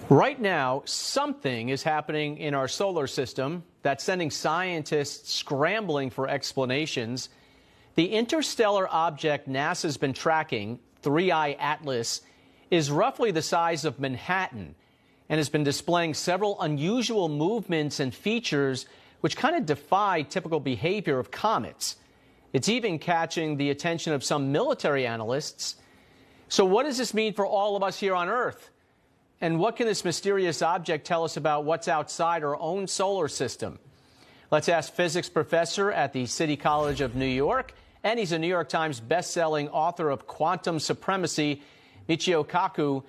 Right now, something is happening in our solar system that's sending scientists scrambling for explanations. The interstellar object NASA's been tracking, 3I Atlas, is roughly the size of Manhattan and has been displaying several unusual movements and features which kind of defy typical behavior of comets. It's even catching the attention of some military analysts. So what does this mean for all of us here on Earth? And what can this mysterious object tell us about what's outside our own solar system? Let's ask physics professor at the City College of New York, and he's a New York Times best-selling author of Quantum Supremacy, Michio Kaku.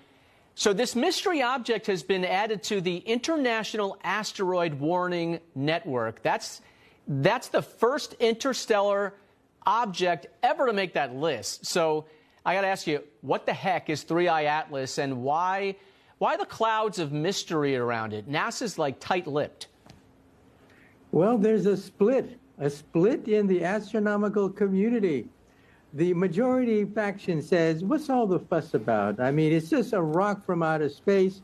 So this mystery object has been added to the International Asteroid Warning Network. That's the first interstellar object ever to make that list. So I got to ask you, what the heck is 3I Atlas, and why the clouds of mystery around it? NASA's like tight-lipped. Well, there's a split in the astronomical community. The majority faction says, what's all the fuss about? I mean, it's just a rock from outer space,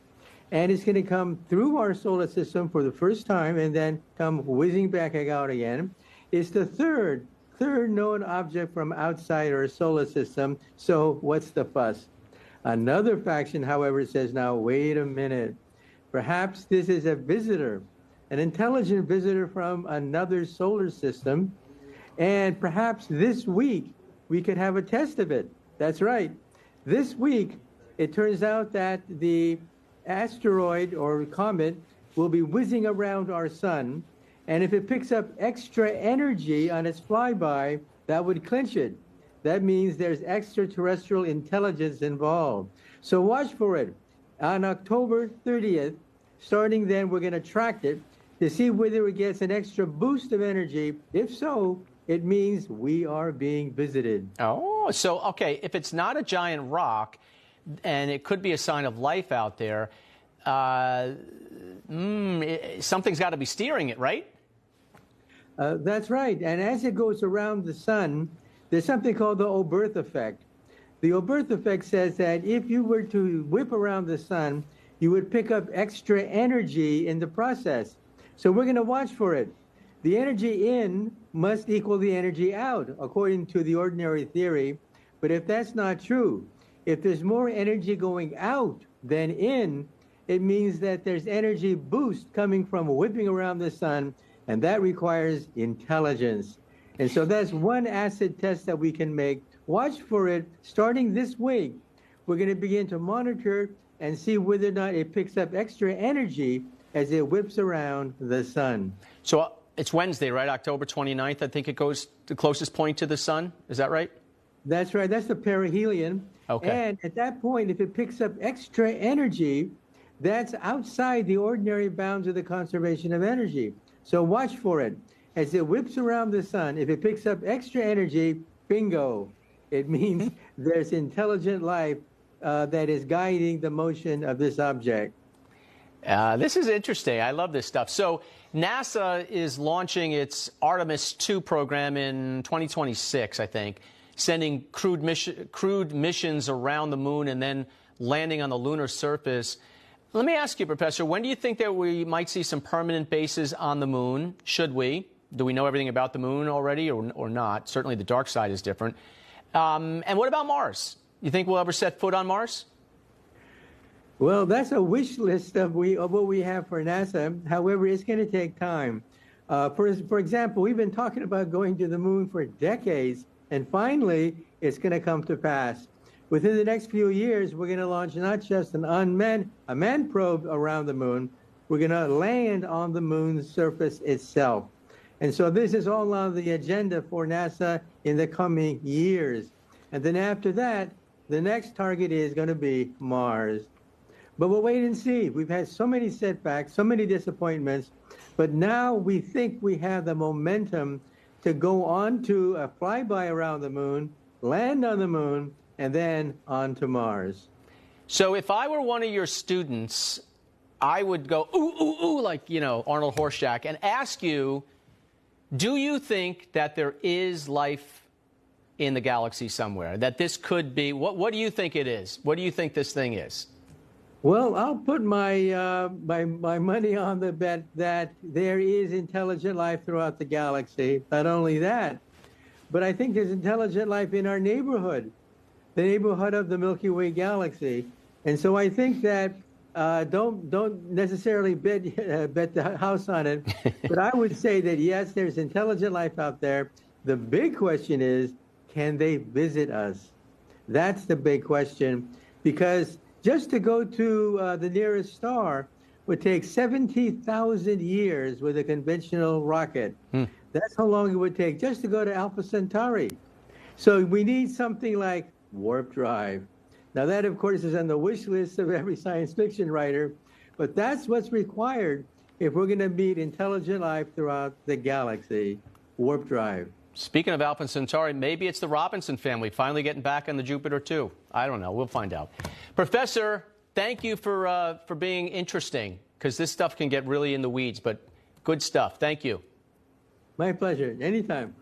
and it's going to come through our solar system for the first time and then come whizzing back out again. It's the third known object from outside our solar system, so what's the fuss? Another faction, however, says, now, wait a minute. Perhaps this is a visitor, an intelligent visitor from another solar system, and perhaps this week we could have a test of it. That's right. This week, it turns out that the asteroid or comet will be whizzing around our sun, and if it picks up extra energy on its flyby, that would clinch it. That means there's extraterrestrial intelligence involved. So watch for it. On October 30th, starting then, we're going to track it to see whether it gets an extra boost of energy. If so, it means we are being visited. Oh, so, okay, if it's not a giant rock, and it could be a sign of life out there, something's got to be steering it, right? That's right. And as it goes around the sun, there's something called the Oberth effect. The Oberth effect says that if you were to whip around the sun, you would pick up extra energy in the process. So we're going to watch for it. The energy in must equal the energy out, according to the ordinary theory. But if that's not true, if there's more energy going out than in, it means that there's energy boost coming from whipping around the sun, and that requires intelligence. And so that's one acid test that we can make. Watch for it. Starting this week, we're going to begin to monitor and see whether or not it picks up extra energy as it whips around the sun. So it's Wednesday, right? October 29th, I think it goes the closest point to the sun. Is that right? That's right. That's the perihelion. Okay. And at that point, if it picks up extra energy, that's outside the ordinary bounds of the conservation of energy. So watch for it. As it whips around the sun, if it picks up extra energy, bingo. It means there's intelligent life that is guiding the motion of this object. This is interesting. I love this stuff. So NASA is launching its Artemis II program in 2026, I think, sending crewed missions around the moon and then landing on the lunar surface. Let me ask you, Professor, when do you think that we might see some permanent bases on the moon? Should we? Do we know everything about the moon already or not? Certainly the dark side is different. And what about Mars? You think we'll ever set foot on Mars? Well, that's a wish list of what we have for NASA. However, it's going to take time. For example, we've been talking about going to the moon for decades, and finally, it's going to come to pass. Within the next few years, we're going to launch not just a manned probe around the moon, we're going to land on the moon's surface itself. And so this is all on the agenda for NASA in the coming years. And then after that, the next target is going to be Mars. But we'll wait and see. We've had so many setbacks, so many disappointments, but now we think we have the momentum to go on to a flyby around the moon, land on the moon, and then on to Mars. So if I were one of your students, I would go, ooh, ooh, ooh, like, Arnold Horshack, and ask you, do you think that there is life in the galaxy somewhere? That this could be, what do you think it is? What do you think this thing is? Well, I'll put my my money on the bet that there is intelligent life throughout the galaxy. Not only that, but I think there's intelligent life in our neighborhood, the neighborhood of the Milky Way galaxy. And so I think that don't necessarily bet the house on it, but I would say that yes, there's intelligent life out there. The big question is, can they visit us? That's the big question, because just to go to the nearest star would take 70,000 years with a conventional rocket. That's how long it would take just to go to Alpha Centauri. So we need something like warp drive. Now that, of course, is on the wish list of every science fiction writer, but that's what's required if we're going to meet intelligent life throughout the galaxy, warp drive. Speaking of Alpha Centauri, maybe it's the Robinson family finally getting back on the Jupiter, too. I don't know. We'll find out. Professor, thank you for being interesting, because this stuff can get really in the weeds, but good stuff. Thank you. My pleasure. Anytime.